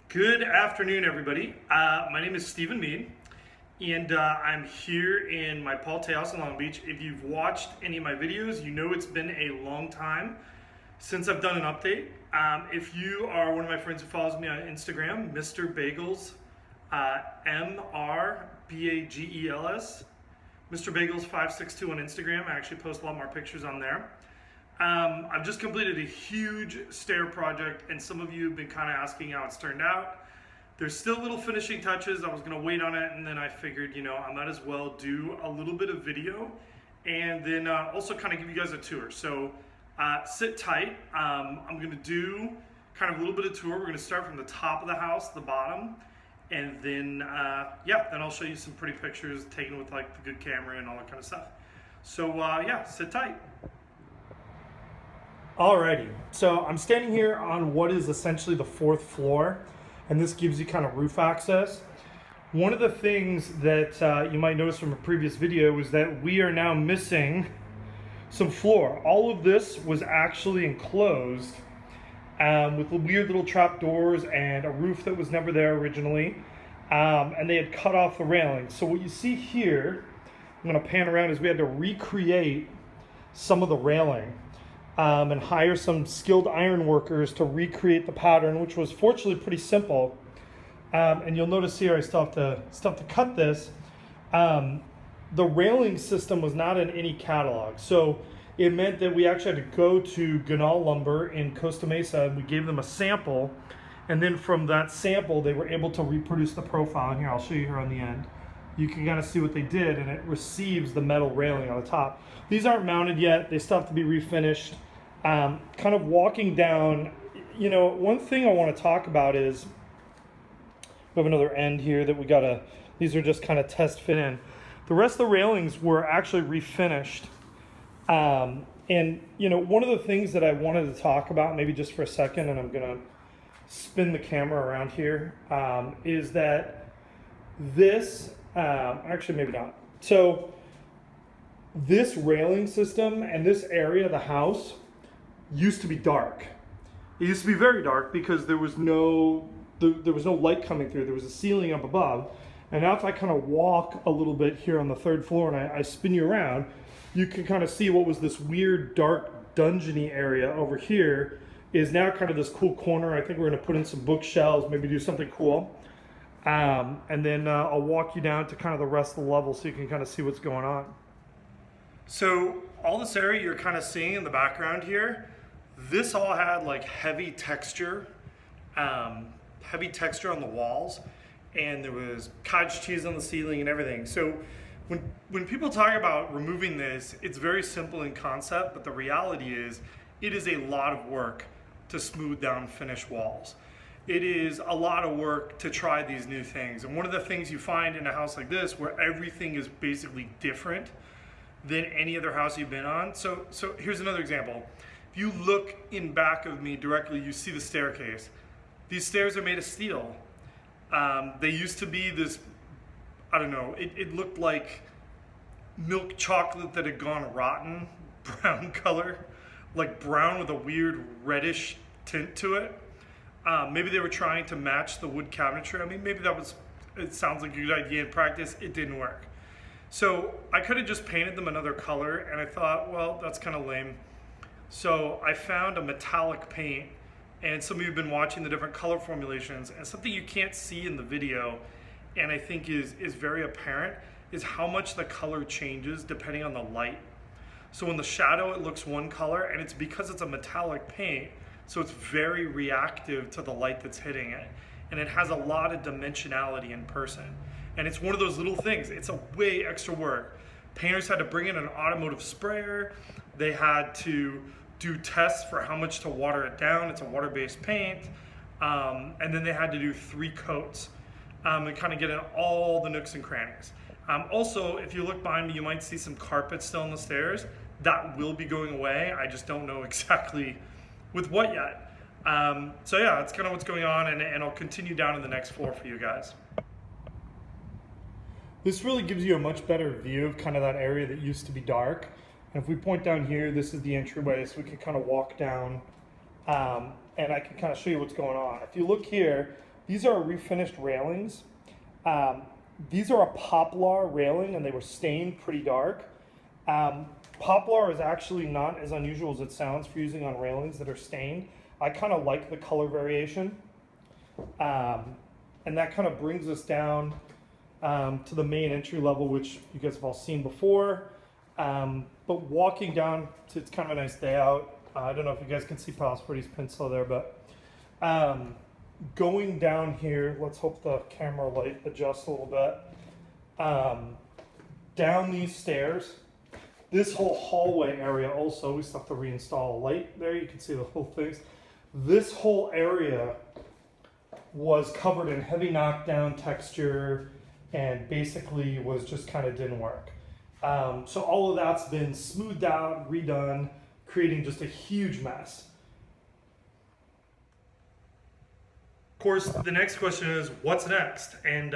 Good afternoon, everybody. My name is Stephen Mead, and I'm here in my Paul Tay house in Long Beach. If you've watched any of my videos, you know it's been a long time since I've done an update. If you are one of my friends who follows me on Instagram, Mr. Bagels, MrBagels, Mr. Bagels 562 on Instagram. I actually post a lot more pictures on there. I've just completed a huge stair project, and some of you have been kind of asking how it's turned out. There's still little finishing touches. I was going to wait on it, and then I figured, I might as well do a little bit of video and then also kind of give you guys a tour. So sit tight. I'm going to do kind of a little bit of tour. We're going to start from the top of the house, the bottom, and then then I'll show you some pretty pictures taken with like the good camera and all that kind of stuff. So sit tight. Alrighty, so I'm standing here on what is essentially the fourth floor, and this gives you kind of roof access. One of the things that you might notice from a previous video is that we are now missing some floor. All of this was actually enclosed with weird little trap doors and a roof that was never there originally, and they had cut off the railing. So what you see here, I'm going to pan around, is we had to recreate some of the railing. And hire some skilled iron workers to recreate the pattern, which was fortunately pretty simple. And you'll notice here I still have to cut this. The railing system was not in any catalog, so it meant that we actually had to go to Ganal Lumber in Costa Mesa, and we gave them a sample, and then from that sample they were able to reproduce the profile. And here, I'll show you here on the end. You can kind of see what they did, and it receives the metal railing on the top. These aren't mounted yet. They still have to be refinished. Kind of walking down, one thing I want to talk about is we have another end here that these are just kind of test fit in. The rest of the railings were actually refinished. And one of the things that I wanted to talk about, maybe just for a second, and I'm going to spin the camera around here, is that this, actually maybe not. So this railing system and this area of the house used to be dark. It used to be very dark because there was no light coming through. There was a ceiling up above. And now if I kind of walk a little bit here on the third floor and I spin you around, you can kind of see what was this weird dark dungeony area over here is now kind of this cool corner. I think we're going to put in some bookshelves, maybe do something cool. And then I'll walk you down to kind of the rest of the level so you can kind of see what's going on. So all this area you're kind of seeing in the background here, this all had like heavy texture on the walls, and there was cottage cheese on the ceiling and everything. So when people talk about removing this, it's very simple in concept, but the reality is it is a lot of work to smooth down finished walls. It is a lot of work to try these new things. And one of the things you find in a house like this, where everything is basically different than any other house you've been on. So here's another example. If you look in back of me directly, you see the staircase. These stairs are made of steel. They used to be this, I don't know, it looked like milk chocolate that had gone rotten, brown color, like brown with a weird reddish tint to it. Maybe they were trying to match the wood cabinetry. I mean, maybe it sounds like a good idea in practice. It didn't work. So I could have just painted them another color, and I thought, well, that's kind of lame. So I found a metallic paint, and some of you have been watching the different color formulations, and something you can't see in the video, and I think is very apparent, is how much the color changes depending on the light. So in the shadow it looks one color, and it's because it's a metallic paint, so it's very reactive to the light that's hitting it, and it has a lot of dimensionality in person. And it's one of those little things. It's a way extra work. Painters had to bring in an automotive sprayer. They had to do tests for how much to water it down. It's a water-based paint. And then they had to do 3 coats and kind of get in all the nooks and crannies. Also, if you look behind me, you might see some carpet still on the stairs. That will be going away. I just don't know exactly with what yet. So yeah, that's kind of what's going on, and I'll continue down to the next floor for you guys. This really gives you a much better view of kind of that area that used to be dark. And if we point down here, this is the entryway, so we can kind of walk down and I can kind of show you what's going on. If you look here, These are refinished railings. These are a poplar railing, and they were stained pretty dark. Poplar is actually not as unusual as it sounds for using on railings that are stained. I kind of like the color variation. And that kind of brings us down to the main entry level, which you guys have all seen before. But walking down, it's kind of a nice day out. I don't know if you guys can see Passporti's pencil there, but going down here, let's hope the camera light adjusts a little bit. Down these stairs, this whole hallway area also, we still have to reinstall a light there. You can see the whole things. This whole area was covered in heavy knockdown texture and basically was just kind of didn't work. So all of that's been smoothed out, redone, creating just a huge mess. Of course, the next question is, what's next? And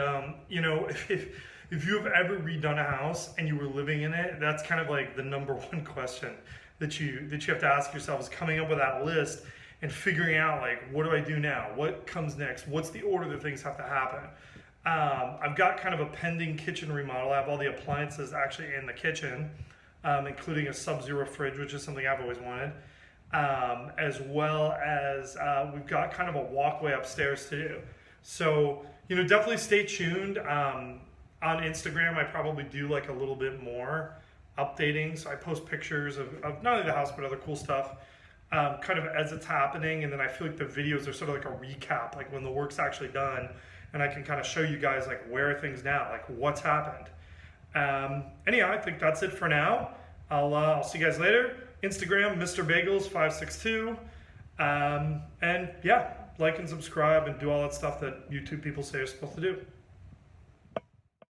you know, if you have ever redone a house and you were living in it, that's kind of like the #1 question that you have to ask yourself, is coming up with that list and figuring out, like, what do I do now? What comes next? What's the order that things have to happen? I've got kind of a pending kitchen remodel. I have all the appliances actually in the kitchen, including a Sub-Zero fridge, which is something I've always wanted, as well as we've got kind of a walkway upstairs to do. So, you know, definitely stay tuned. On Instagram, I probably do like a little bit more updating. So I post pictures of not only the house, but other cool stuff. Kind of as it's happening, and then I feel like the videos are sort of like a recap, like when the work's actually done, and I can kind of show you guys like where are things now, like what's happened. Anyhow, I think that's it for now. I'll see you guys later. Instagram, Mr. Bagels 562, and yeah, like and subscribe and do all that stuff that YouTube people say you're supposed to do.